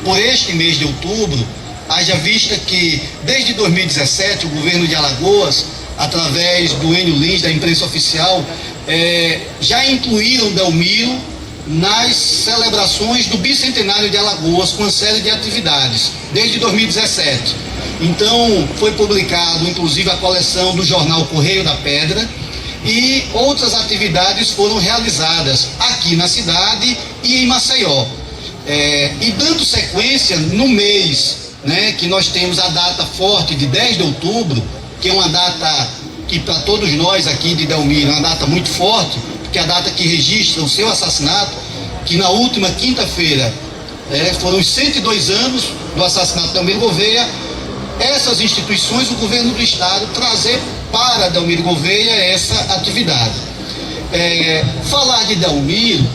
Por este mês de outubro, haja vista que, desde 2017, o governo de Alagoas, através do Enio Lins, da imprensa oficial, já incluíram Delmiro nas celebrações do bicentenário de Alagoas, com uma série de atividades, desde 2017. Então, foi publicado, inclusive, a coleção do jornal Correio da Pedra, e outras atividades foram realizadas aqui na cidade e em Maceió. E dando sequência, no mês, que nós temos a data forte de 10 de outubro, que é uma data que para todos nós aqui de Delmiro é uma data muito forte, porque é a data que registra o seu assassinato, que na última quinta-feira foram os 102 anos do assassinato de Delmiro Gouveia. Essas instituições, o governo do estado, trazer para Delmiro Gouveia essa atividade. Falar de Delmiro,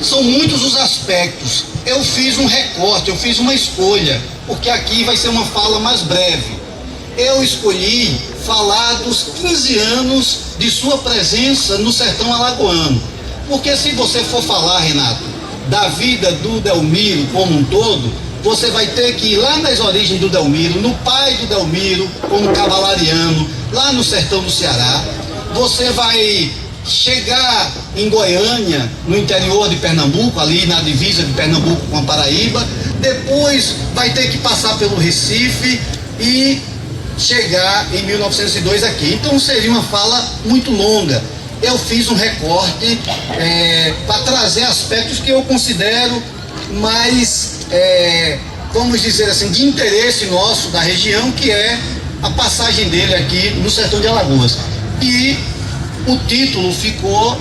são muitos os aspectos. Eu fiz um recorte, eu fiz uma escolha, porque aqui vai ser uma fala mais breve. Eu escolhi falar dos 15 anos de sua presença no sertão alagoano. Porque se você for falar, Renato, da vida do Delmiro como um todo, você vai ter que ir lá nas origens do Delmiro, no pai do Delmiro, como cavalariano, lá no sertão do Ceará. Você vai chegar em Goiânia, no interior de Pernambuco, ali na divisa de Pernambuco com a Paraíba. Depois vai ter que passar pelo Recife e chegar em 1902 aqui. Então seria uma fala muito longa. Eu fiz um recorte para trazer aspectos que eu considero mais, vamos dizer assim, de interesse nosso da região, que é a passagem dele aqui no sertão de Alagoas. E o título ficou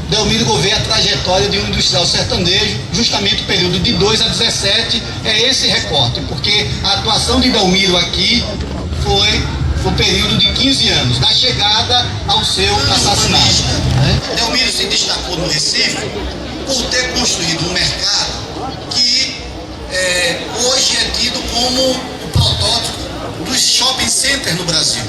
Delmiro Gouveia, a trajetória de um industrial sertanejo, justamente o período de 2 a 17, é esse recorte, porque a atuação de Delmiro aqui foi o período de 15 anos, da chegada ao seu assassinato. Delmiro se destacou no Recife por ter construído um mercado que hoje é tido como o protótipo dos shopping centers no Brasil.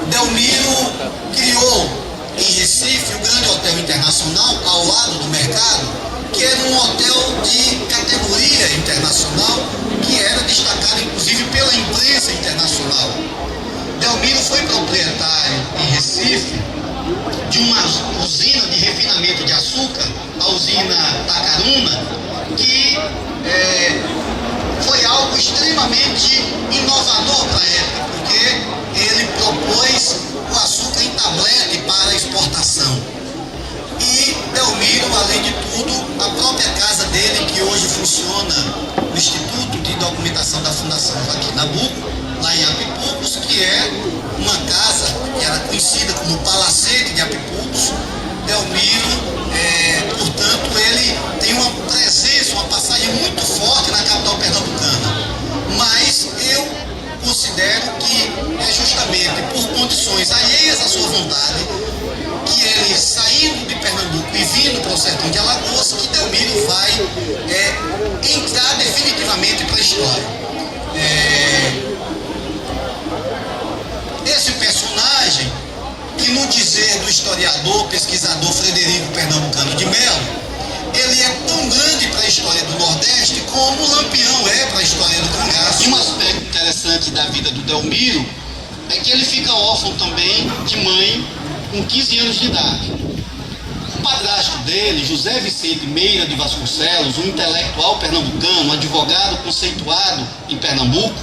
Delmiro criou em Recife o Grande Hotel Internacional, ao lado do mercado, que era um hotel de categoria internacional, que era destacado inclusive pela imprensa internacional. Delmiro foi proprietário em Recife de uma usina de refinamento de açúcar, a usina Tacaruna, que foi algo extremamente inovador para a época, porque ele propôs o açúcar em tablete para exportação. E Delmiro, além de tudo, a própria casa dele, que hoje funciona no Instituto de Documentação da Fundação Joaquim Nabuco, lá em Apipucos, que é uma casa que era conhecida como Palacete de Apipucos. Delmiro, portanto, ele tem uma presença, uma passagem muito forte na capital pernambucana. Mas eu considero que é justamente por condições alheias à sua vontade que ele, saindo de Pernambuco e vindo para o sertão de Alagoas, que Delmiro vai entrar definitivamente para a história. Esse personagem, que no dizer do historiador, pesquisador Frederico Pernambucano de Melo, ele é tão grande para a história do Nordeste como o Lampião é para a história do cangaço. E um aspecto interessante da vida do Delmiro é que ele fica órfão também de mãe com 15 anos de idade. O padrasto dele, José Vicente Meira de Vasconcelos, um intelectual pernambucano, um advogado conceituado em Pernambuco,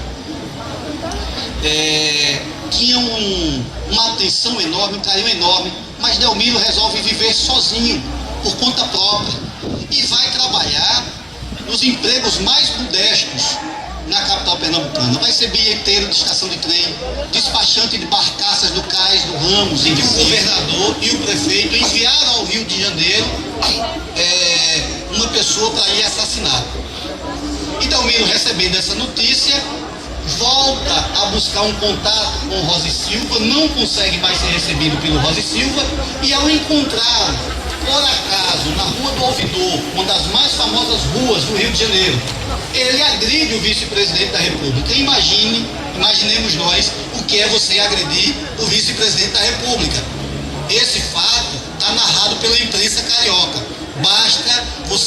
tinha uma atenção enorme, um carinho enorme, mas Delmiro resolve viver sozinho, por conta própria, e vai trabalhar nos empregos mais modestos na capital pernambucana. Vai ser bilheteiro de estação de trem, despachante de barcaças do cais do Ramos, em que o governador e o prefeito enviaram ao Rio de Janeiro uma pessoa para ir assassinar. E Delmiro, recebendo essa notícia, volta a buscar um contato com o Rosa e Silva, não consegue mais ser recebido pelo Rosa e Silva, e ao encontrar, por acaso, na Rua do Ouvidor, uma das mais famosas ruas do Rio de Janeiro, ele agride o vice-presidente da República. Imaginemos nós o que é você agredir o vice-presidente da República. Esse fato está narrado pela imprensa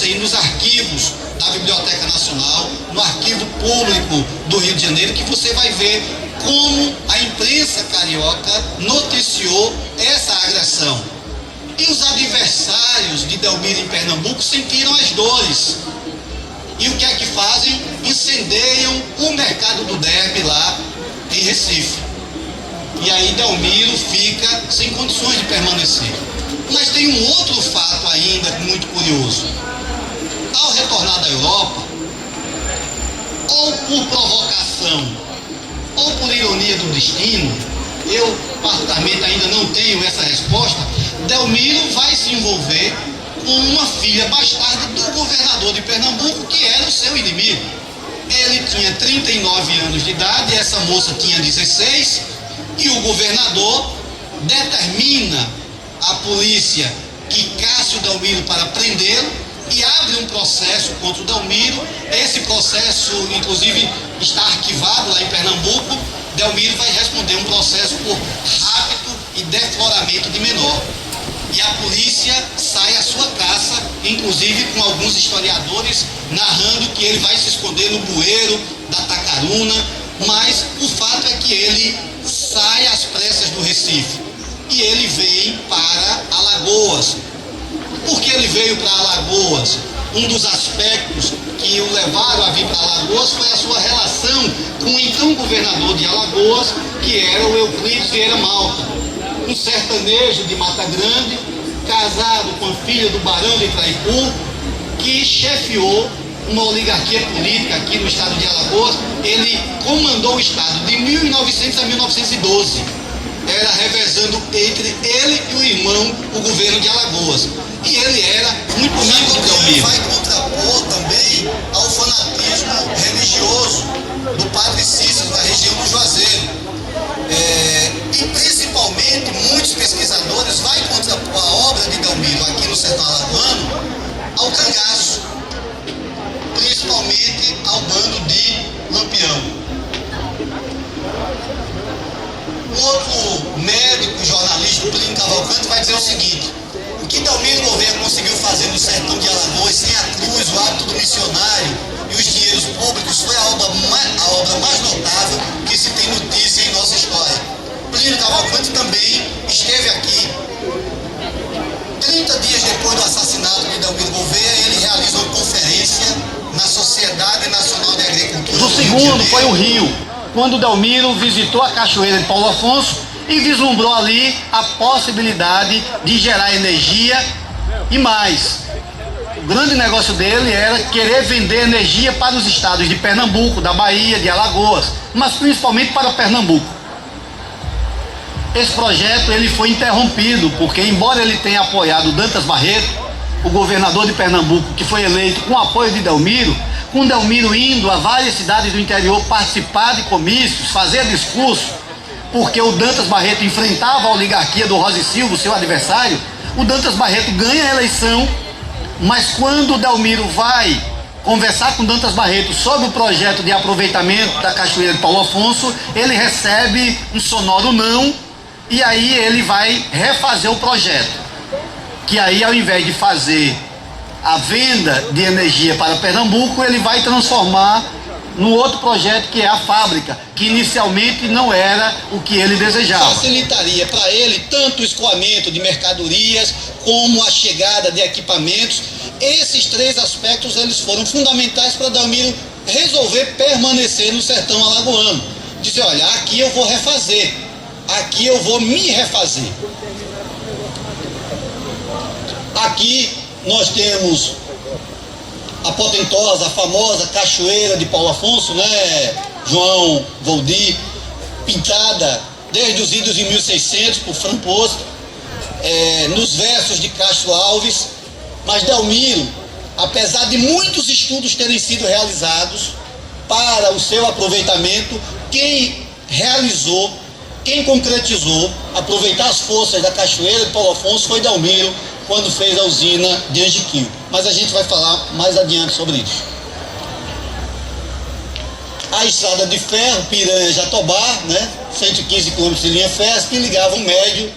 aí nos arquivos da Biblioteca Nacional, no arquivo público do Rio de Janeiro, que você vai ver como a imprensa carioca noticiou essa agressão. E os adversários de Delmiro em Pernambuco sentiram as dores. E o que é que fazem? Incendeiam o mercado do derby lá em Recife. E aí Delmiro fica sem condições de permanecer. Mas tem um outro fato ainda muito curioso. Ao retornar da Europa, ou por provocação, ou por ironia do destino, eu particularmente ainda não tenho essa resposta, Delmiro vai se envolver com uma filha bastarda do governador de Pernambuco, que era o seu inimigo. Ele tinha 39 anos de idade, essa moça tinha 16, e o governador determina à polícia que casse o Delmiro para prendê-lo e abre um processo contra o Delmiro. Esse processo, inclusive, está arquivado lá em Pernambuco. Delmiro vai responder um processo por rapto e defloramento de menor. E a polícia sai à sua caça, inclusive com alguns historiadores narrando que ele vai se esconder no bueiro da Tacaruna, mas o fato é que ele sai às pressas do Recife e ele vem para Alagoas. Por que ele veio para Alagoas? Um dos aspectos que o levaram a vir para Alagoas foi a sua relação com o então governador de Alagoas, que era o Euclides Vieira Malta, um sertanejo de Mata Grande, casado com a filha do barão de Traipu, que chefiou uma oligarquia política aqui no estado de Alagoas. Ele comandou o estado de 1900 a 1912. Era revezando entre ele e o irmão o governo de Alagoas. E ele era muito amigo de Delmiro. Vai contrapor também ao fanatismo religioso do padre Cícero, da região do Juazeiro. E principalmente muitos pesquisadores vão contrapor a obra de Delmiro aqui no sertão alagoano ao cangaço, principalmente ao bando de Lampião. Um outro médico, jornalista, Plínio Cavalcante, vai dizer o seguinte: o que Delmiro Gouveia conseguiu fazer no sertão de Alagoas, sem a cruz, o hábito do missionário e os dinheiros públicos, foi a obra mais notável que se tem notícia em nossa história. Plínio Cavalcante também esteve aqui. 30 dias depois do assassinato de Delmiro Gouveia, ele realiza uma conferência na Sociedade Nacional de Agricultura. O segundo foi o Rio, quando Delmiro visitou a cachoeira de Paulo Afonso e vislumbrou ali a possibilidade de gerar energia e mais. O grande negócio dele era querer vender energia para os estados de Pernambuco, da Bahia, de Alagoas, mas principalmente para Pernambuco. Esse projeto ele foi interrompido, porque embora ele tenha apoiado Dantas Barreto, o governador de Pernambuco, que foi eleito com o apoio de Delmiro, com Delmiro indo a várias cidades do interior participar de comícios, fazer discurso, porque o Dantas Barreto enfrentava a oligarquia do Rosa e Silva, seu adversário. O Dantas Barreto ganha a eleição, mas quando o Delmiro vai conversar com Dantas Barreto sobre o projeto de aproveitamento da cachoeira de Paulo Afonso, ele recebe um sonoro não, e aí ele vai refazer o projeto, que aí ao invés de fazer a venda de energia para Pernambuco, ele vai transformar no outro projeto, que é a fábrica, que inicialmente não era o que ele desejava. Facilitaria para ele tanto o escoamento de mercadorias como a chegada de equipamentos. Esses três aspectos eles foram fundamentais para Delmiro resolver permanecer no sertão alagoano. Dizer, olha, aqui eu vou refazer, aqui eu vou me refazer. Aqui nós temos a potentosa, a famosa cachoeira de Paulo Afonso, né, João Voldi, pintada desde os idos de 1600 por Framposo, nos versos de Castro Alves. Mas Delmiro, apesar de muitos estudos terem sido realizados para o seu aproveitamento, quem realizou, quem concretizou aproveitar as forças da cachoeira de Paulo Afonso foi Delmiro, quando fez a usina de Angiquinho. Mas a gente vai falar mais adiante sobre isso. A estrada de ferro Piranha-Jatobá, né, 115 km de linha férrea, que ligava o médio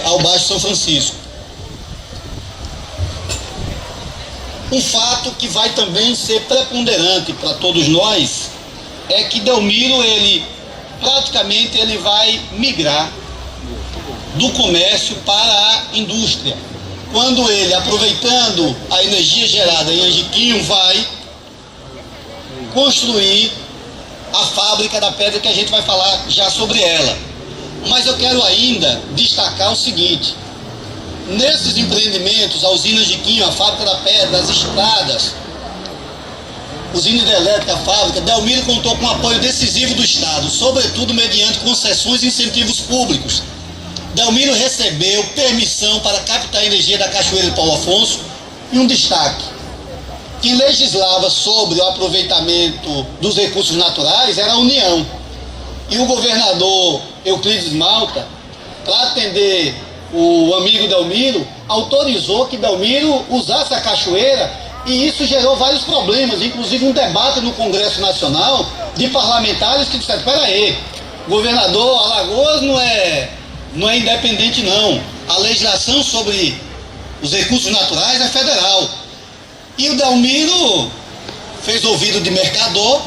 ao Baixo São Francisco. Um fato que vai também ser preponderante para todos nós é que Delmiro, praticamente ele vai migrar do comércio para a indústria. Quando ele, aproveitando a energia gerada em Angiquinho, vai construir a fábrica da pedra, que a gente vai falar já sobre ela. Mas eu quero ainda destacar o seguinte: nesses empreendimentos, a usina Angiquinho, a fábrica da pedra, as estradas, usina hidrelétrica, a fábrica, Delmiro contou com o apoio decisivo do Estado, sobretudo mediante concessões e incentivos públicos. Delmiro recebeu permissão para captar a energia da Cachoeira de Paulo Afonso, e um destaque: quem legislava sobre o aproveitamento dos recursos naturais era a União. E o governador Euclides Malta, para atender o amigo Delmiro, autorizou que Delmiro usasse a cachoeira, e isso gerou vários problemas, inclusive um debate no Congresso Nacional de parlamentares que disseram: espera aí, governador, Alagoas não é independente não, a legislação sobre os recursos naturais é federal. E o Delmiro fez ouvido de mercador,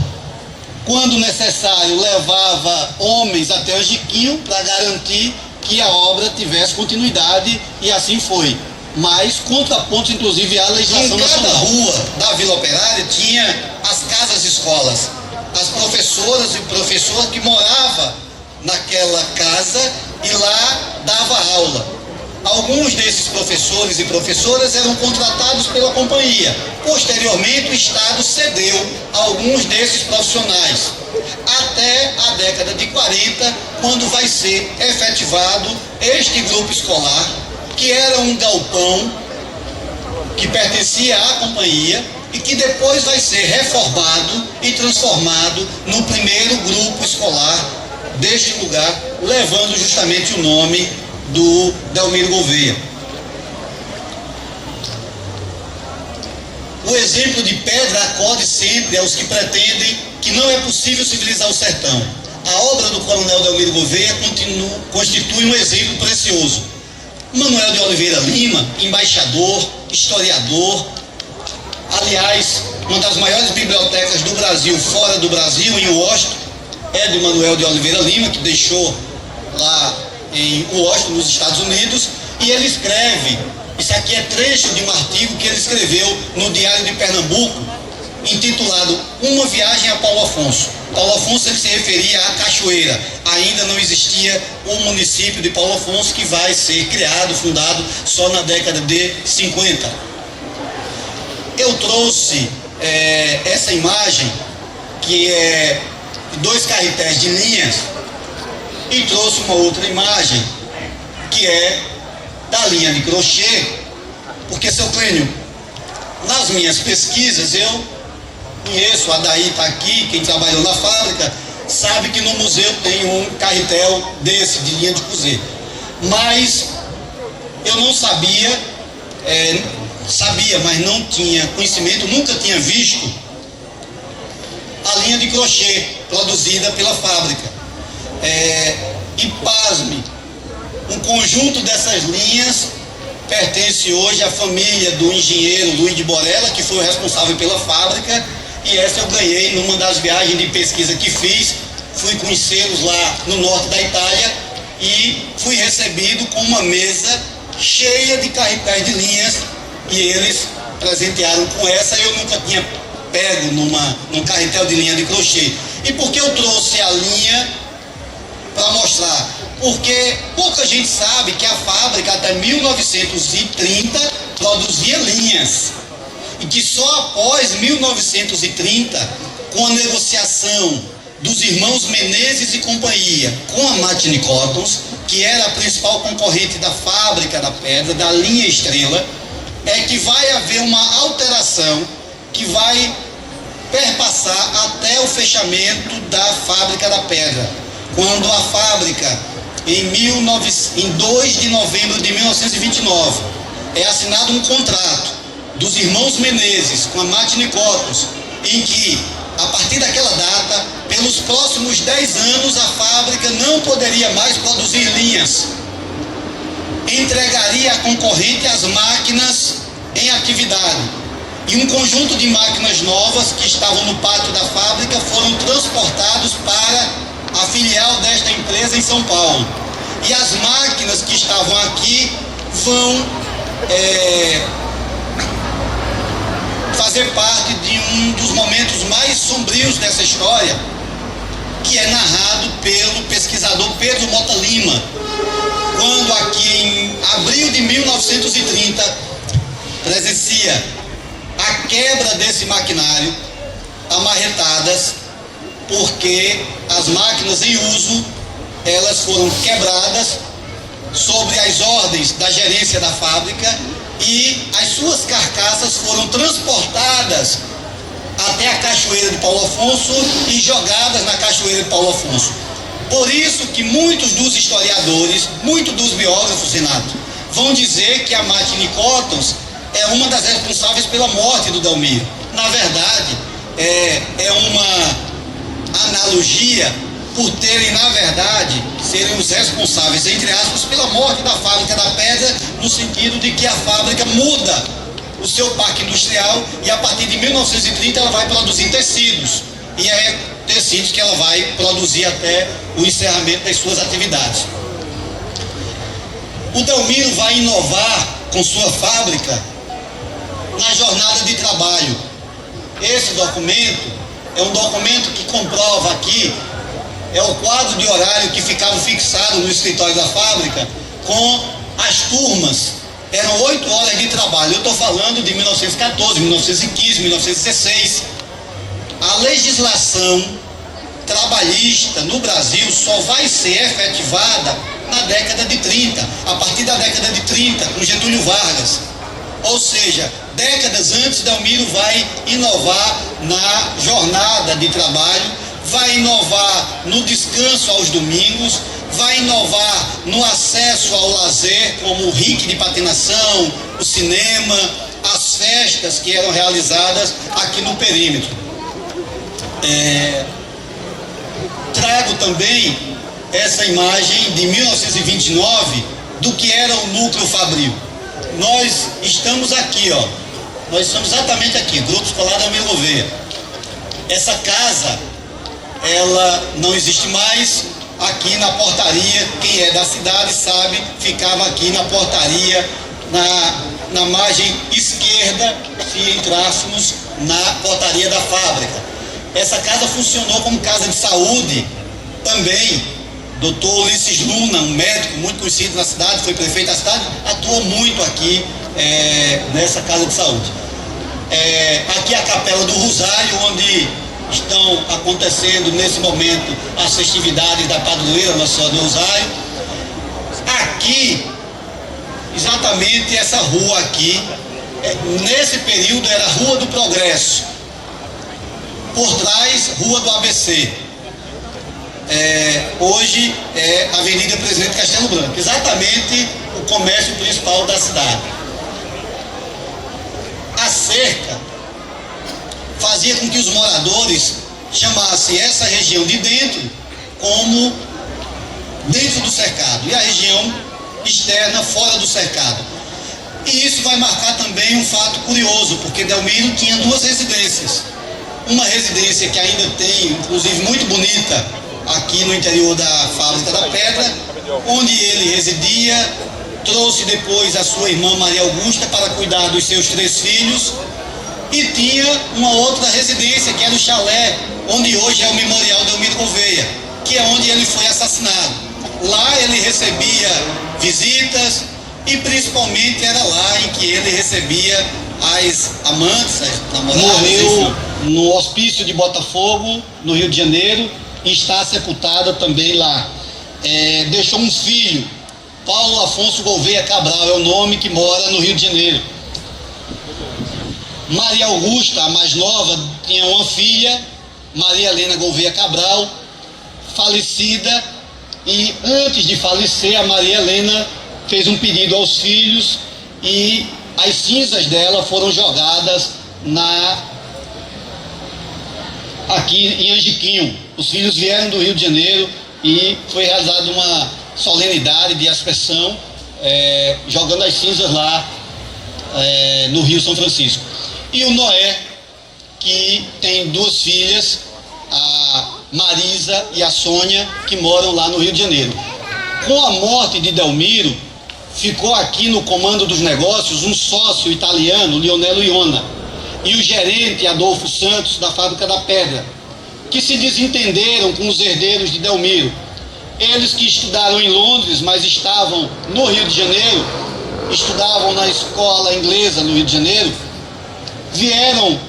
quando necessário levava homens até Angiquinho para garantir que a obra tivesse continuidade, e assim foi. Mas contrapontos, inclusive, à legislação nacional. Em cada rua da Vila Operária tinha as casas-escolas, as professoras e professores que moravam naquela casa e lá dava aula. Alguns desses professores e professoras eram contratados pela companhia. Posteriormente, o Estado cedeu a alguns desses profissionais, até a década de 40, quando vai ser efetivado este grupo escolar, que era um galpão que pertencia à companhia e que depois vai ser reformado e transformado no primeiro grupo escolar deste lugar, levando justamente o nome do Delmiro Gouveia. O exemplo de pedra acode sempre aos que pretendem que não é possível civilizar o sertão. A obra do coronel Delmiro Gouveia constitui um exemplo precioso. Manuel de Oliveira Lima, embaixador, historiador, aliás, uma das maiores bibliotecas do Brasil, fora do Brasil, em Washington, é de Manuel de Oliveira Lima, que deixou lá em Washington, nos Estados Unidos, e ele escreve, isso aqui é trecho de um artigo que ele escreveu no Diário de Pernambuco, intitulado Uma Viagem a Paulo Afonso. Paulo Afonso, ele se referia à Cachoeira. Ainda não existia o município de Paulo Afonso, que vai ser criado, fundado só na década de 50. Eu trouxe essa imagem, que é dois carretéis de linhas, e trouxe uma outra imagem, que é da linha de crochê, porque, seu Clênio, nas minhas pesquisas, eu conheço, a Daí está aqui, quem trabalhou na fábrica, sabe que no museu tem um carretel desse, de linha de cozer. Mas eu não sabia, mas não tinha conhecimento, nunca tinha visto a linha de crochê produzida pela fábrica. E pasme, um conjunto dessas linhas pertence hoje à família do engenheiro Luiz de Borella, que foi o responsável pela fábrica, e essa eu ganhei numa das viagens de pesquisa que fiz. Fui conhecê-los lá no norte da Itália e fui recebido com uma mesa cheia de carretéis de linhas, e eles presentearam com essa. Eu nunca tinha pego num carretel de linha de crochê. E por que eu trouxe a linha para mostrar? Porque pouca gente sabe que a fábrica até 1930 produzia linhas, e que só após 1930, com a negociação dos irmãos Menezes e companhia com a Martini Cottons, que era a principal concorrente da fábrica da pedra, da linha Estrela, é que vai haver uma alteração que vai perpassar até o fechamento da fábrica da pedra, quando a fábrica, em 2 de novembro de 1929, é assinado um contrato dos irmãos Menezes com a Martini Cottons, em que, a partir daquela data, pelos próximos 10 anos, a fábrica não poderia mais produzir linhas. Entregaria à concorrente as máquinas em atividade. e um conjunto de máquinas novas que estavam no pátio da fábrica foram transportados para a filial desta empresa em São Paulo. E as máquinas que estavam aqui vão fazer parte de um dos momentos mais sombrios dessa história, que é narrado pelo pesquisador Pedro Mota Lima, quando aqui em abril de 1930 presencia a quebra desse maquinário a marretadas, porque as máquinas em uso, elas foram quebradas sobre as ordens da gerência da fábrica e as suas carcaças foram transportadas até a Cachoeira de Paulo Afonso e jogadas na Cachoeira de Paulo Afonso. Por isso que muitos dos historiadores, muitos dos biógrafos, Renato, vão dizer que a Martini Cottons é uma das responsáveis pela morte do Delmiro. Na verdade, é uma analogia por terem, na verdade, serem os responsáveis, entre aspas, pela morte da fábrica da pedra, no sentido de que a fábrica muda o seu parque industrial e a partir de 1930 ela vai produzir tecidos. E é tecidos que ela vai produzir até o encerramento das suas atividades. O Delmiro vai inovar com sua fábrica na jornada de trabalho. Esse documento é um documento que comprova aqui, é o quadro de horário que ficava fixado no escritório da fábrica com as turmas. Eram 8 horas de trabalho. Eu estou falando de 1914, 1915, 1916. A legislação trabalhista no Brasil só vai ser efetivada na década de 30, a partir da década de 30, com Getúlio Vargas. Ou seja, décadas antes, Delmiro vai inovar na jornada de trabalho, vai inovar no descanso aos domingos, vai inovar no acesso ao lazer, como o RIC de patinação, o cinema, as festas que eram realizadas aqui no perímetro. Trago também essa imagem de 1929 do que era o núcleo fabril. Nós estamos aqui, ó. Nós estamos exatamente aqui, Grupo Escolar Delmiro Gouveia. Essa casa, ela não existe mais. Aqui na portaria, quem é da cidade sabe, ficava aqui na portaria, na margem esquerda, se entrássemos na portaria da fábrica. Essa casa funcionou como casa de saúde também. Dr. Ulisses Luna, um médico muito conhecido na cidade, foi prefeito da cidade, atuou muito aqui nessa casa de saúde. Aqui a Capela do Rosário, onde estão acontecendo nesse momento as festividades da padroeira Nossa Senhora do Rosário. Aqui, exatamente essa rua aqui, nesse período era Rua do Progresso, por trás Rua do ABC. Hoje é Avenida Presidente Castelo Branco, exatamente o comércio principal da cidade. A cerca fazia com que os moradores chamassem essa região de dentro como dentro do cercado e a região externa fora do cercado. E isso vai marcar também um fato curioso, porque Delmiro tinha 2 residências. Uma residência que ainda tem, inclusive muito bonita, aqui no interior da Fábrica da Pedra, onde ele residia, trouxe depois a sua irmã Maria Augusta para cuidar dos seus 3 filhos, e tinha uma outra residência, que era o chalé, onde hoje é o Memorial Delmiro Gouveia, que é onde ele foi assassinado. Lá ele recebia visitas e principalmente era lá em que ele recebia as amantes, as namoradas. Morreu no hospício de Botafogo, no Rio de Janeiro, e está sepultada também lá. Deixou um filho, Paulo Afonso Gouveia Cabral é o nome, que mora no Rio de Janeiro. Maria Augusta, a mais nova, tinha uma filha, Maria Helena Gouveia Cabral, falecida, e antes de falecer, a Maria Helena fez um pedido aos filhos e as cinzas dela foram jogadas aqui em Angiquinho. Os filhos vieram do Rio de Janeiro e foi realizada uma solenidade de aspersão, jogando as cinzas lá no Rio São Francisco. e o Noé, que tem duas filhas, a Marisa e a Sônia, que moram lá no Rio de Janeiro. Com a morte de Delmiro, ficou aqui no comando dos negócios um sócio italiano, Lionello Iona, e o gerente Adolfo Santos, da Fábrica da Pedra, que se desentenderam com os herdeiros de Delmiro. Eles que estudaram em Londres, mas estavam no Rio de Janeiro, estudavam na escola inglesa no Rio de Janeiro, vieram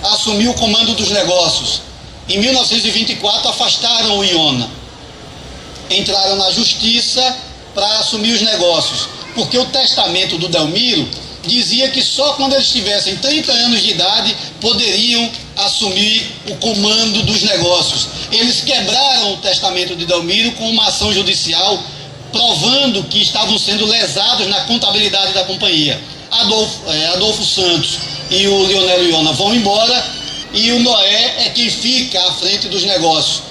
assumir o comando dos negócios. Em 1924 afastaram o Iona, entraram na justiça para assumir os negócios, porque o testamento do Delmiro dizia que só quando eles tivessem 30 anos de idade poderiam assumir o comando dos negócios. Eles quebraram o testamento de Delmiro com uma ação judicial, provando que estavam sendo lesados na contabilidade da companhia. Adolfo Santos e o Lionello Iona vão embora e o Noé é quem fica à frente dos negócios.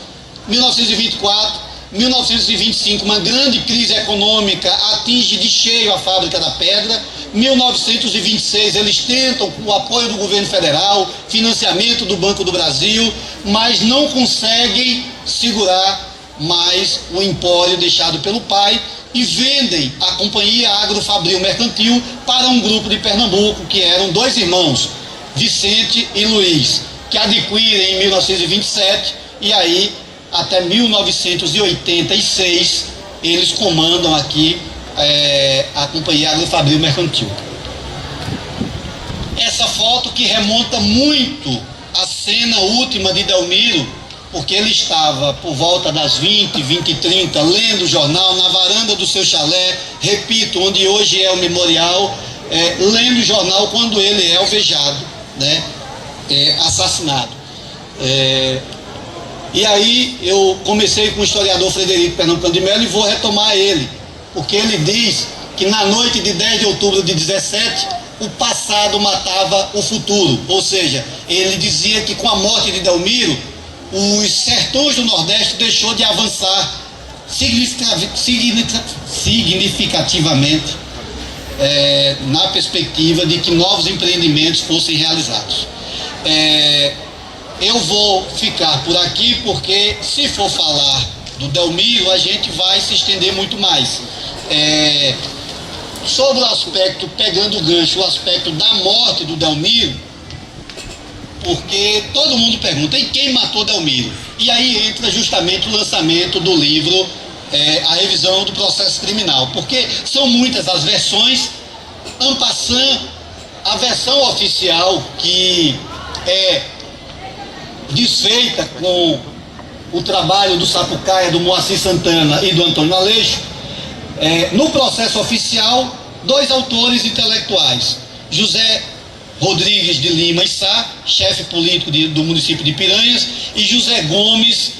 1924, 1925, uma grande crise econômica atinge de cheio a Fábrica da Pedra. 1926, eles tentam, com o apoio do governo federal, financiamento do Banco do Brasil, mas não conseguem segurar mais o empório deixado pelo pai e vendem a Companhia Agrofabril Mercantil para um grupo de Pernambuco, que eram dois irmãos, Vicente e Luiz, que adquirem em 1927 e aí até 1986 eles comandam aqui a Companhia Agrofabril Mercantil. Essa foto que remonta muito à cena última de Delmiro, porque ele estava por volta das 20h30, lendo o jornal na varanda do seu chalé, repito, onde hoje é o memorial, lendo o jornal quando ele é alvejado, né, assassinado. E aí eu comecei com o historiador Frederico Pernambucano de Mello e vou retomar ele, porque ele diz que na noite de 10 de outubro de 17, o passado matava o futuro, ou seja, ele dizia que com a morte de Delmiro, os sertões do Nordeste deixou de avançar significativamente na perspectiva de que novos empreendimentos fossem realizados. Eu vou ficar por aqui porque, se for falar do Delmiro, a gente vai se estender muito mais. Sobre o aspecto, pegando o gancho, o aspecto da morte do Delmiro, porque todo mundo pergunta, e quem matou Delmiro? E aí entra justamente o lançamento do livro, a revisão do processo criminal, porque são muitas as versões. En passant, a versão oficial, que é desfeita com o trabalho do Sapucaia, do Moacir Santana e do Antônio Aleixo, no processo oficial, dois autores intelectuais, José Rodrigues de Lima e Sá, chefe político do município de Piranhas, e José Gomes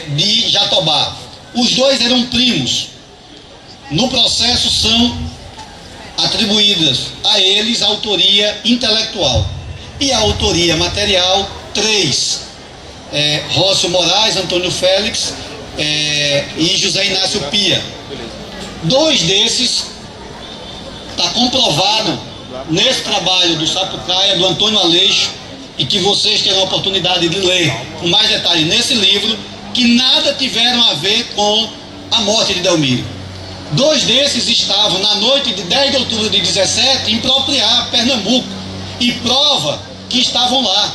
de Jatobá. Os dois eram primos. No processo são atribuídas a eles a autoria intelectual. E a autoria material, três: Rócio Moraes, Antônio Félix e José Inácio Pia. Dois desses está comprovado nesse trabalho do Sapucaia, do Antônio Aleixo, e que vocês terão a oportunidade de ler com mais detalhe nesse livro, que nada tiveram a ver com a morte de Delmiro. Dois desses estavam na noite de 10 de outubro de 17 em Propriá, Pernambuco, e prova que estavam lá.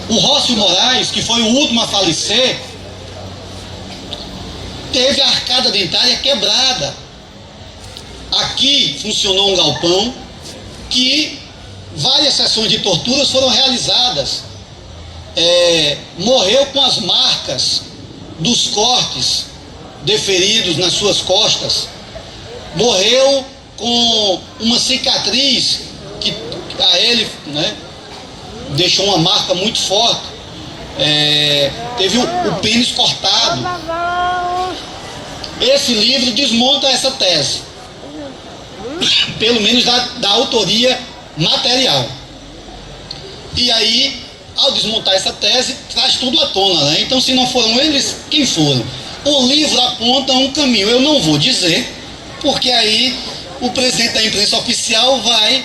O Rócio Moraes, que foi o último a falecer, teve a arcada dentária quebrada. Aqui funcionou um galpão que várias sessões de torturas foram realizadas. Morreu com as marcas dos cortes deferidos nas suas costas. Morreu com uma cicatriz que a ele, né, deixou uma marca muito forte. Teve o pênis cortado. Esse livro desmonta essa tese, pelo menos da autoria material. E aí, ao desmontar essa tese, traz tudo à tona, né? Então, se não foram eles, quem foram? O livro aponta um caminho. Eu não vou dizer, porque aí o presidente da imprensa oficial vai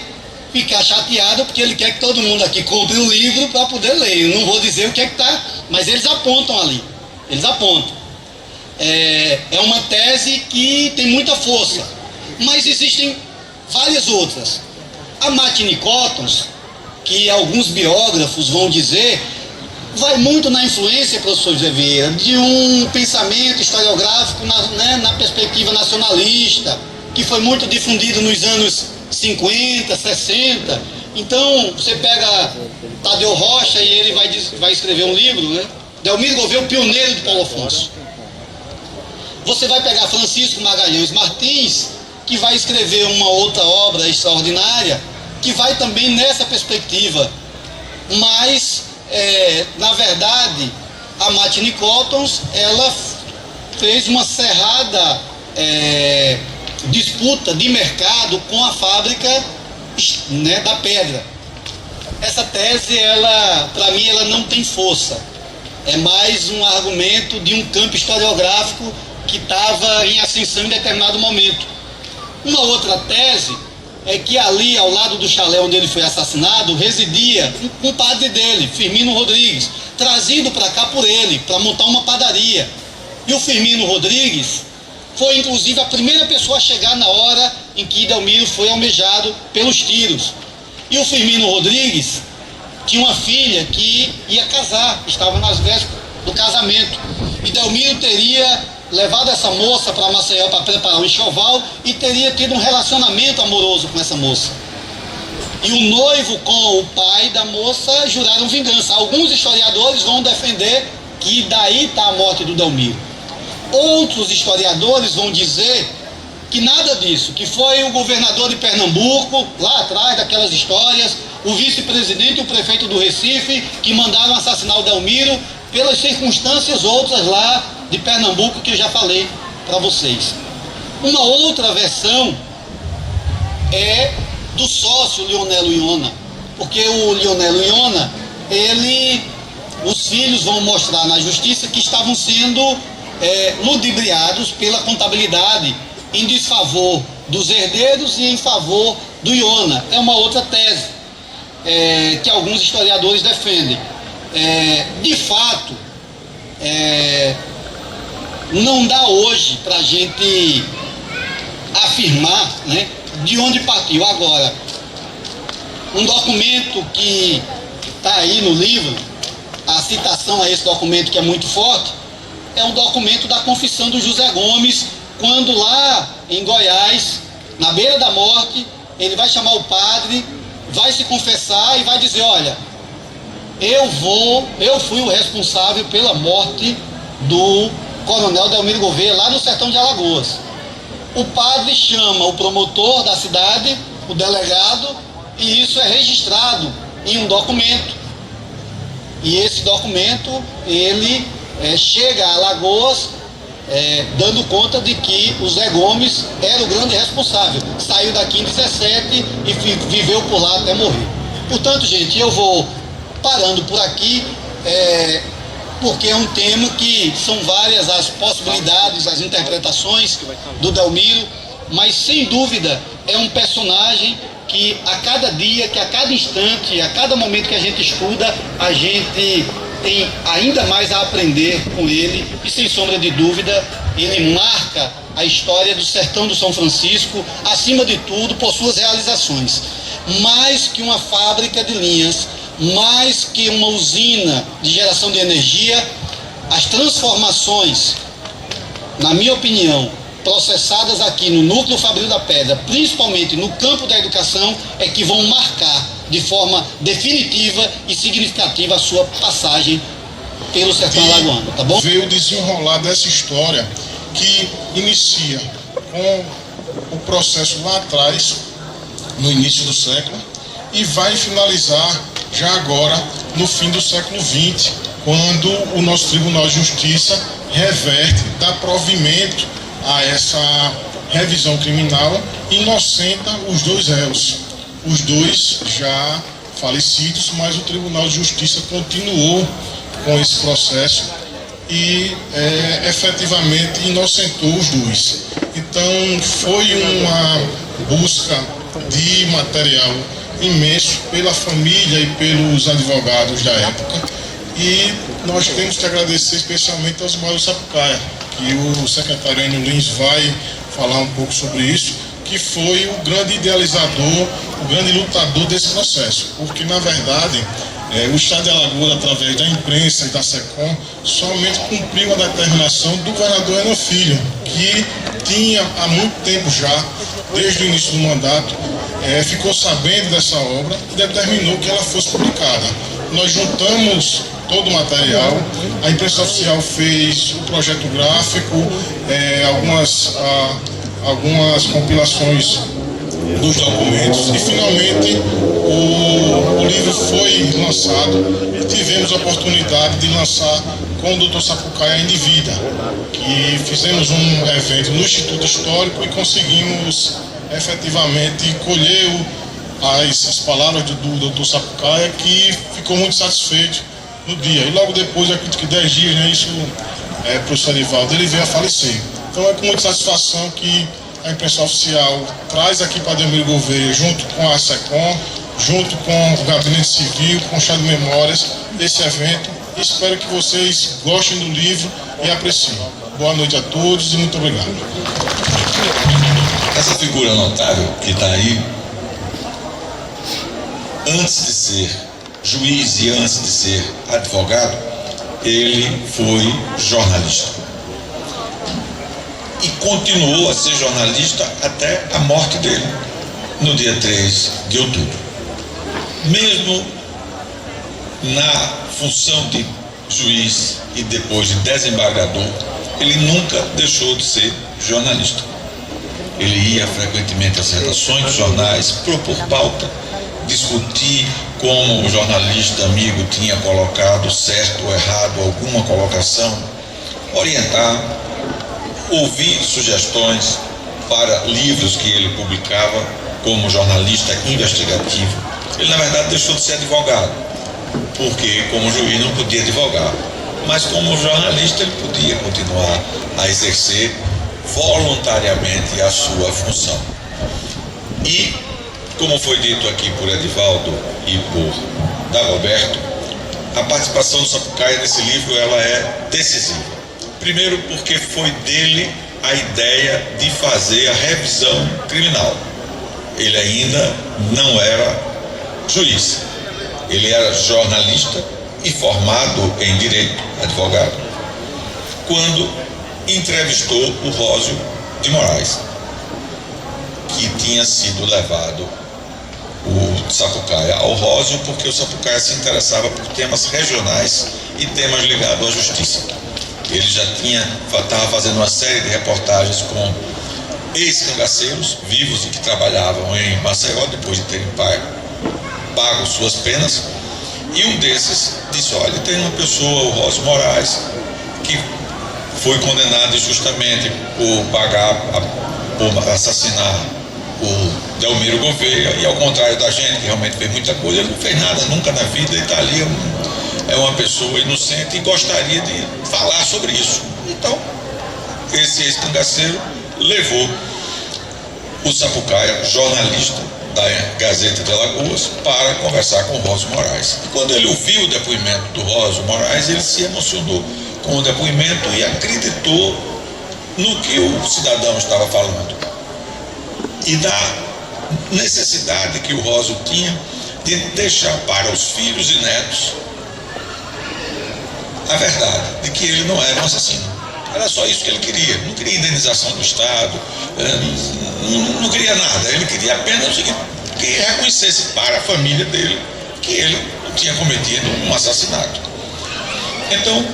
ficar chateado porque ele quer que todo mundo aqui compre o livro para poder ler. Eu não vou dizer o que é que está, mas eles apontam ali. Eles apontam. É uma tese que tem muita força, mas existem várias outras. A Matinicottons, que alguns biógrafos vão dizer, vai muito na influência, professor José Vieira, de um pensamento historiográfico na perspectiva nacionalista, que foi muito difundido nos anos 50, 60. Então, você pega Tadeu Rocha e ele vai escrever um livro, né? Delmiro Gouveia, o pioneiro de Paulo Afonso. Você vai pegar Francisco Magalhães Martins, que vai escrever uma outra obra extraordinária, que vai também nessa perspectiva. Mas, na verdade, a Matinicottons, ela fez uma cerrada disputa de mercado com a fábrica, né, da pedra. Essa tese, para mim, ela não tem força. É mais um argumento de um campo historiográfico que estava em ascensão em determinado momento. Uma outra tese é que ali, ao lado do chalé onde ele foi assassinado, residia um padre dele, Firmino Rodrigues, trazido para cá por ele, para montar uma padaria. E o Firmino Rodrigues foi, inclusive, a primeira pessoa a chegar na hora em que Delmiro foi almejado pelos tiros. E o Firmino Rodrigues tinha uma filha que ia casar, estava nas vésperas do casamento. E Delmiro teria levado essa moça para Maceió para preparar o enxoval e teria tido um relacionamento amoroso com essa moça. E o noivo com o pai da moça juraram vingança. Alguns historiadores vão defender que daí está a morte do Delmiro. Outros historiadores vão dizer que nada disso, que foi o governador de Pernambuco, lá atrás daquelas histórias, o vice-presidente e o prefeito do Recife, que mandaram assassinar o Delmiro pelas circunstâncias outras lá de Pernambuco que eu já falei para vocês. Uma outra versão é do sócio Lionelo Iona, porque o Lionelo Iona, os filhos vão mostrar na justiça que estavam sendo ludibriados pela contabilidade em desfavor dos herdeiros e em favor do Iona. É uma outra tese que alguns historiadores defendem. De fato, não dá hoje para a gente afirmar, né, de onde partiu. Agora, um documento que está aí no livro, a citação a esse documento que é muito forte, é um documento da confissão do José Gomes, quando lá em Goiás, na beira da morte, ele vai chamar o padre, vai se confessar e vai dizer: olha, eu fui o responsável pela morte do coronel Delmiro Gouveia lá no sertão de Alagoas. O padre chama o promotor da cidade, o delegado, e isso é registrado em um documento. E esse documento, ele chega a Alagoas, dando conta de que o Zé Gomes era o grande responsável. Saiu daqui em 17 e viveu por lá até morrer. Portanto, gente, eu vou parando por aqui, porque é um tema que são várias as possibilidades, as interpretações do Delmiro, mas sem dúvida é um personagem que a cada dia, que a cada instante, a cada momento que a gente estuda, a gente tem ainda mais a aprender com ele, e sem sombra de dúvida ele marca a história do sertão do São Francisco, acima de tudo por suas realizações. Mais que uma fábrica de linhas, mais que uma usina de geração de energia, as transformações, na minha opinião, processadas aqui no núcleo Fabril da Pedra, principalmente no campo da educação, é que vão marcar de forma definitiva e significativa a sua passagem pelo sertão alagoano, tá bom? Veio desenrolar dessa história que inicia com o processo lá atrás, no início do século, e vai finalizar já agora no fim do século XX, quando o nosso Tribunal de Justiça reverte, dá provimento a essa revisão criminal e inocenta os dois réus. Os dois já falecidos, mas o Tribunal de Justiça continuou com esse processo e efetivamente inocentou os dois. Então foi uma busca de material imenso pela família e pelos advogados da época, e nós temos que agradecer especialmente aos moradores do Sapucaia, que o secretário Enio Lins vai falar um pouco sobre isso, que foi o grande idealizador, o grande lutador desse processo, porque na verdade o Estado de Alagoas, através da imprensa e da SECOM, somente cumpriu a determinação do governador Enio Filho, que tinha há muito tempo já, desde o início do mandato, ficou sabendo dessa obra e determinou que ela fosse publicada. Nós juntamos todo o material, a imprensa oficial fez o projeto gráfico, algumas compilações dos documentos, e finalmente o livro foi lançado e tivemos a oportunidade de lançar com o Dr. Sapucaia ainda em vida, que fizemos um evento no Instituto Histórico e conseguimos efetivamente colher as palavras do Dr. Sapucaia, que ficou muito satisfeito no dia. E logo depois, acredito que 10 dias, né, professor Edivaldo, ele veio a falecer. Então é com muita satisfação que a imprensa oficial traz aqui para Delmiro Gouveia, junto com a SECOM, junto com o Gabinete Civil, com o Chá de Memórias, esse evento. Espero que vocês gostem do livro e apreciem. Boa noite a todos e muito obrigado. Essa figura notável que está aí, antes de ser juiz e antes de ser advogado, ele foi jornalista. E continuou a ser jornalista até a morte dele, no dia 3 de outubro. Mesmo na função de juiz e depois de desembargador, ele nunca deixou de ser jornalista. Ele ia frequentemente às redações dos jornais, propor pauta, discutir como o jornalista amigo tinha colocado certo ou errado alguma colocação, orientar, ouvir sugestões para livros que ele publicava como jornalista investigativo. Ele, na verdade, deixou de ser advogado, porque como juiz não podia advogar, mas como jornalista ele podia continuar a exercer voluntariamente a sua função. E, como foi dito aqui por Edivaldo e por Dagoberto, a participação do Sapucaia nesse livro ela é decisiva. Primeiro porque foi dele a ideia de fazer a revisão criminal. Ele ainda não era juiz, ele era jornalista e formado em direito, advogado, quando entrevistou o Rósio de Moraes, que tinha sido levado o Sapucaia ao Rósio porque o Sapucaia se interessava por temas regionais e temas ligados à justiça. Ele já estava fazendo uma série de reportagens com ex-cangaceiros vivos e que trabalhavam em Maceió depois de terem pago suas penas, e um desses disse: olha, tem uma pessoa, o Rósio Moraes, que foi condenado injustamente por assassinar o Delmiro Gouveia, e ao contrário da gente, que realmente fez muita coisa, ele não fez nada nunca na vida, e está ali, é uma pessoa inocente e gostaria de falar sobre isso. Então, esse ex-cangaceiro levou o Sapucaia, jornalista da Gazeta de Alagoas, para conversar com o Rósio Moraes. E quando ele ouviu o depoimento do Rósio Moraes, ele se emocionou com o depoimento e acreditou no que o cidadão estava falando e da necessidade que o Rósio tinha de deixar para os filhos e netos a verdade de que ele não era um assassino. Era só isso que ele queria. Não queria indenização do Estado, não queria nada. Ele queria apenas que reconhecesse para a família dele que ele não tinha cometido um assassinato. Então,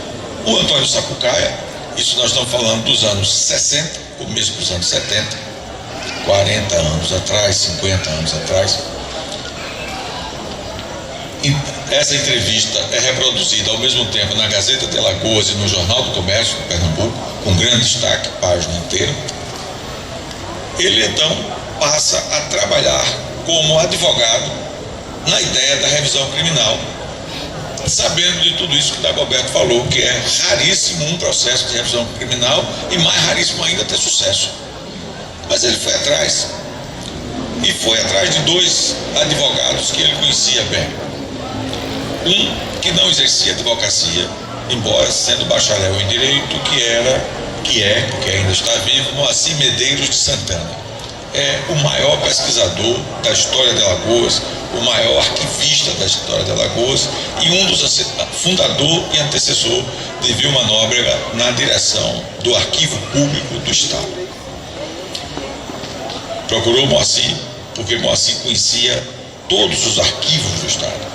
o Antônio Sapucaia, isso nós estamos falando dos anos 60, começo dos anos 70, 40 anos atrás, 50 anos atrás. Essa entrevista é reproduzida ao mesmo tempo na Gazeta de Alagoas e no Jornal do Comércio de Pernambuco, com grande destaque, página inteira. Ele então passa a trabalhar como advogado na ideia da revisão criminal, sabendo de tudo isso que o Dagoberto falou, que é raríssimo um processo de revisão criminal e mais raríssimo ainda ter sucesso. Mas ele foi atrás. e foi atrás de dois advogados que ele conhecia bem. Um que não exercia advocacia, embora sendo bacharel em Direito, que é, porque ainda está vivo, Moacir Medeiros de Santana. É o maior pesquisador da história de Alagoas, o maior arquivista da história de Alagoas e um dos fundador e antecessor de Vilma Nóbrega na direção do Arquivo Público do Estado. Procurou Moacir porque Moacir conhecia todos os arquivos do Estado.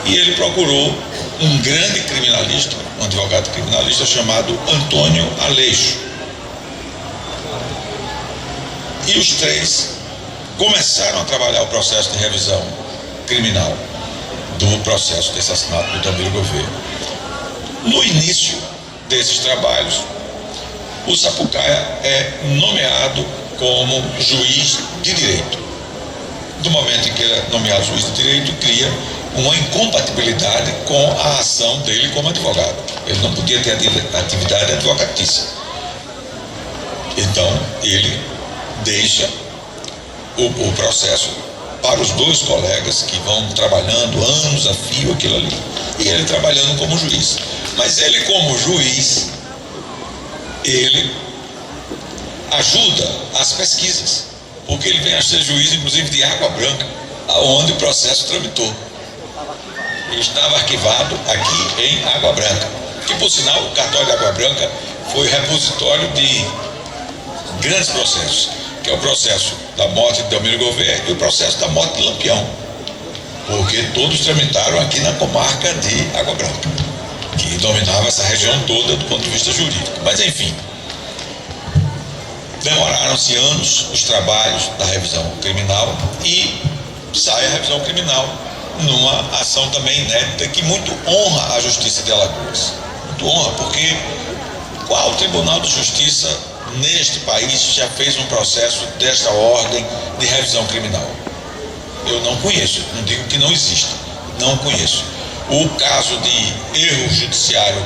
E ele procurou um grande criminalista, um advogado criminalista chamado Antônio Aleixo. E os três começaram a trabalhar o processo de revisão criminal do processo de assassinato do Delmiro Gouveia. No início desses trabalhos, o Sapucaia é nomeado como juiz de direito. Do momento em que ele é nomeado juiz de direito, cria uma incompatibilidade com a ação dele como advogado. Ele não podia ter atividade advocatícia. Então, ele deixa o processo para os dois colegas que vão trabalhando anos a fio aquilo ali, e ele trabalhando como juiz. Mas ele, como juiz, ele ajuda as pesquisas, porque ele vem a ser juiz, inclusive, de Água Branca, onde o processo tramitou. Ele estava arquivado aqui em Água Branca, que, por sinal, o cartório de Água Branca foi repositório de grandes processos, que é o processo da morte de Delmiro Gouveia e o processo da morte de Lampião, porque todos tramitaram aqui na comarca de Água Branca, que dominava essa região toda do ponto de vista jurídico. Mas, enfim, demoraram-se anos os trabalhos da revisão criminal e sai a revisão criminal numa ação também inédita que muito honra a Justiça de Alagoas. Muito honra, porque qual Tribunal de Justiça neste país já fez um processo desta ordem de revisão criminal? Eu não conheço, não digo que não exista, não conheço. O caso de erro judiciário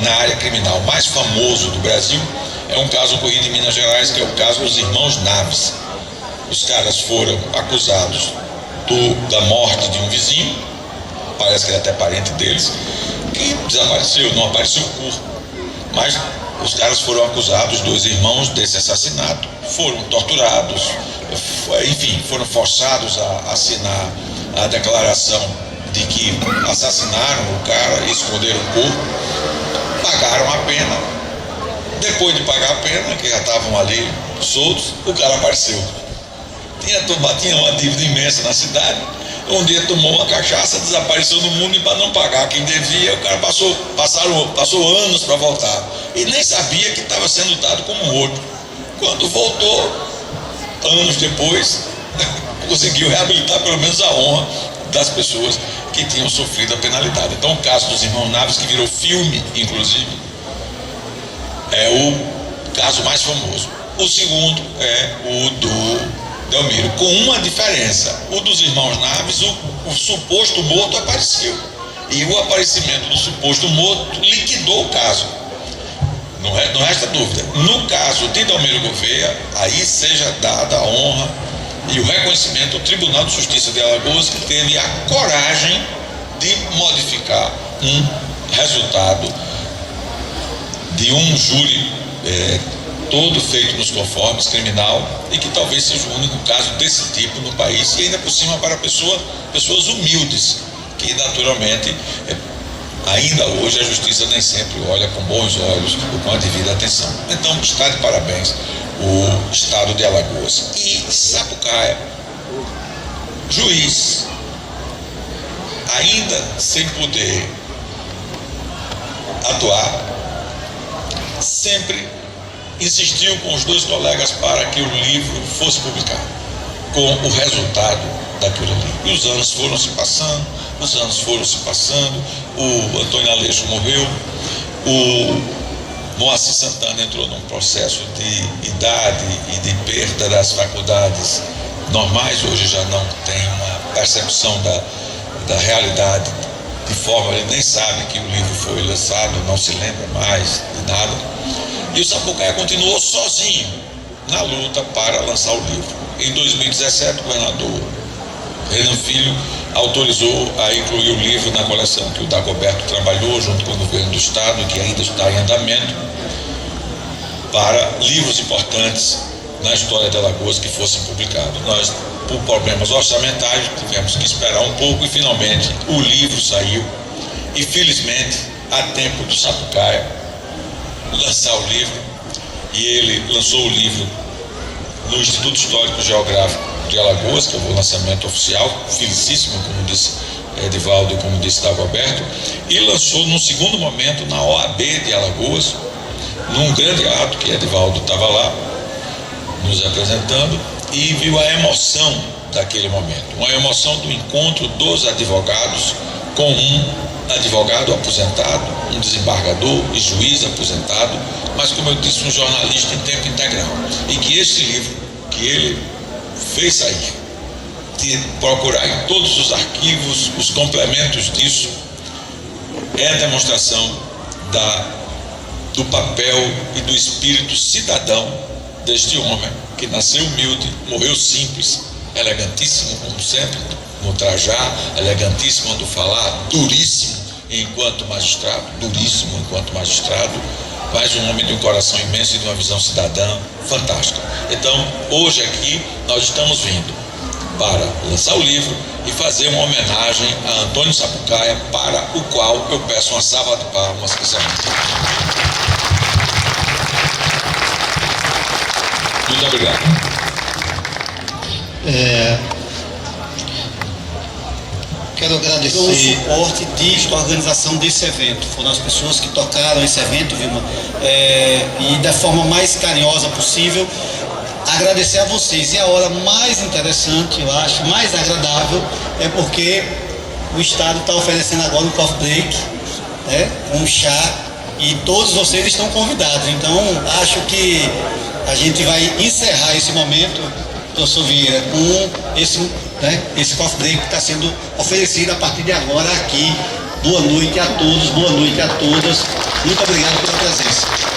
na área criminal mais famoso do Brasil é um caso ocorrido em Minas Gerais, que é o caso dos irmãos Naves. Os caras foram acusados da morte de um vizinho, parece que era até parente deles, que desapareceu, não apareceu o corpo, mas os caras foram acusados, dois irmãos, desse assassinato, foram torturados, enfim, foram forçados a assinar a declaração de que assassinaram o cara e esconderam o corpo, pagaram a pena. Depois de pagar a pena, que já estavam ali soltos, o cara apareceu. Tinha uma dívida imensa na cidade. Um dia tomou uma cachaça, desapareceu no mundo, e para não pagar quem devia, o cara passou anos para voltar. E nem sabia que estava sendo dado como morto. Quando voltou, anos depois, conseguiu reabilitar pelo menos a honra das pessoas que tinham sofrido a penalidade. Então, o caso dos irmãos Naves, que virou filme, inclusive, é o caso mais famoso. O segundo é o do Delmiro, com uma diferença: o dos irmãos Naves, o suposto morto apareceu, e o aparecimento do suposto morto liquidou o caso. Não resta dúvida. No caso de Delmiro Gouveia, aí seja dada a honra e o reconhecimento ao Tribunal de Justiça de Alagoas, que teve a coragem de modificar um resultado de um júri todo feito nos conformes criminal, e que talvez seja o único caso desse tipo no país, e ainda por cima para pessoas humildes, que naturalmente ainda hoje a justiça nem sempre olha com bons olhos ou com a devida atenção. Então está de parabéns o estado de Alagoas. E Sapucaia, juiz, ainda sem poder atuar, sempre insistiu com os dois colegas para que o livro fosse publicado, com o resultado daquilo ali. E os anos foram se passando, o Antônio Aleixo morreu, o Moacir Santana entrou num processo de idade e de perda das faculdades normais, hoje já não tem uma percepção da realidade, de forma, ele nem sabe que o livro foi lançado, não se lembra mais de nada. E o Sapucaia continuou sozinho na luta para lançar o livro. Em 2017, o governador Renan Filho autorizou a incluir o livro na coleção que o Dagoberto trabalhou junto com o governo do estado e que ainda está em andamento, para livros importantes na história de Alagoas que fossem publicados. Nós, por problemas orçamentários, tivemos que esperar um pouco e finalmente o livro saiu e felizmente há tempo do Sapucaia lançar o livro, e ele lançou o livro no Instituto Histórico Geográfico de Alagoas, que é o lançamento oficial, felicíssimo, como disse Edivaldo e como disse Dagoberto, e lançou num segundo momento na OAB de Alagoas, num grande ato que Edivaldo estava lá nos apresentando, e viu a emoção daquele momento, uma emoção do encontro dos advogados com um advogado aposentado, um desembargador e juiz aposentado, mas, como eu disse, um jornalista em tempo integral, e que esse livro que ele fez sair, de procurar em todos os arquivos os complementos disso, é a demonstração do papel e do espírito cidadão deste homem que nasceu humilde, morreu simples, elegantíssimo como sempre no trajar, elegantíssimo no falar, duríssimo enquanto magistrado, mas um homem de um coração imenso e de uma visão cidadã fantástica. Então, hoje aqui nós estamos vindo para lançar o livro e fazer uma homenagem a Antônio Sapucaia, para o qual eu peço uma salva de palmas. Muito obrigado. Quero agradecer o suporte da organização desse evento. Foram as pessoas que tocaram esse evento, Vilma, e da forma mais carinhosa possível. Agradecer a vocês. E a hora mais interessante, eu acho, mais agradável, é porque o Estado está oferecendo agora um coffee break, né, um chá, e todos vocês estão convidados. Então, acho que a gente vai encerrar esse momento, professor Vieira, com esse coffee break que está sendo oferecido a partir de agora aqui. Boa noite a todos, boa noite a todas. Muito obrigado pela presença.